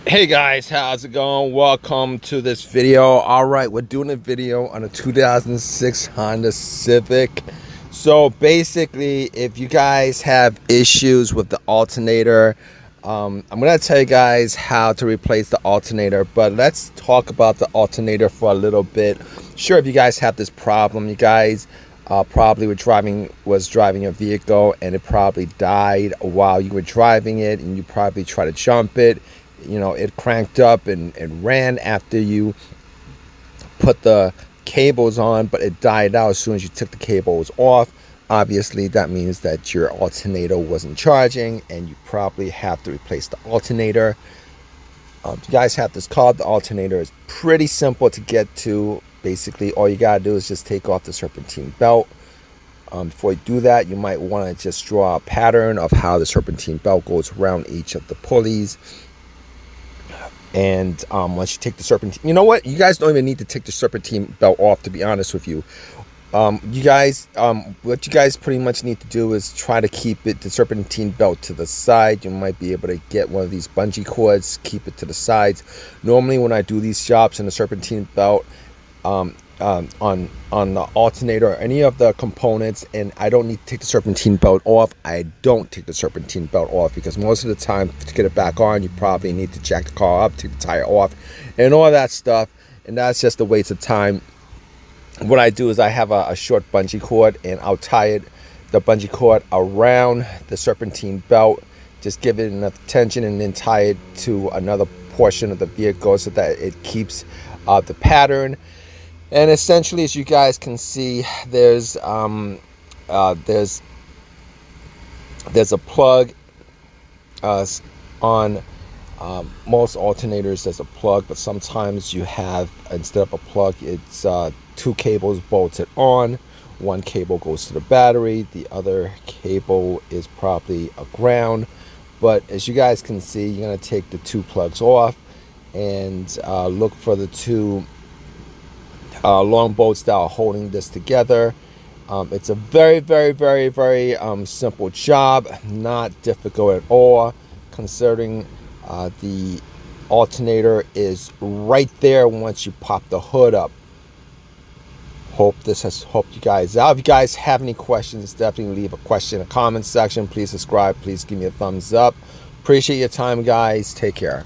Hey guys, how's it going? Welcome to this video. All right, we're doing a video on a 2006 Honda Civic. So basically, if you guys have issues with the alternator, I'm gonna tell you guys how to replace the alternator, but let's talk about the alternator for a little bit. Sure, if you guys have this problem, you guys probably was driving a vehicle and it probably died while you were driving it, and you probably try to jump it. You know, it cranked up and ran after you put the cables on, but it died out as soon as you took the cables off. Obviously, that means that your alternator wasn't charging, and you probably have to replace the alternator. If you guys have this car, the alternator is pretty simple to get to. Basically, all you gotta do is just take off the serpentine belt. Before you do that, you might want to just draw a pattern of how the serpentine belt goes around each of the pulleys. And once you take the serpentine, you know what? You guys don't even need to take the serpentine belt off, to be honest with you. What you guys pretty much need to do is try to keep the serpentine belt to the side. You might be able to get one of these bungee cords, keep it to the sides. Normally, when I do these jobs in the serpentine belt, on the alternator or any of the components, and I don't need to take the serpentine belt off, I don't take the serpentine belt off, because most of the time to get it back on, you probably need to jack the car up, take the tire off, and all that stuff, and that's just a waste of time. What I do is I have a short bungee cord, and I'll tie the bungee cord around the serpentine belt, just give it enough tension, and then tie it to another portion of the vehicle so that it keeps the pattern. And essentially, as you guys can see, there's a plug on most alternators. There's a plug, but sometimes you have, instead of a plug, it's two cables bolted on. One cable goes to the battery, the other cable is probably a ground. But as you guys can see, you're going to take the two plugs off and look for the two long bolts that are holding this together. It's a very simple job, not difficult at all, considering the alternator is right there once you pop the hood up. Hope this has helped you guys out. If you guys have any questions, definitely leave a question in the comment section. Please subscribe, please give me a thumbs up. Appreciate your time, guys. Take care.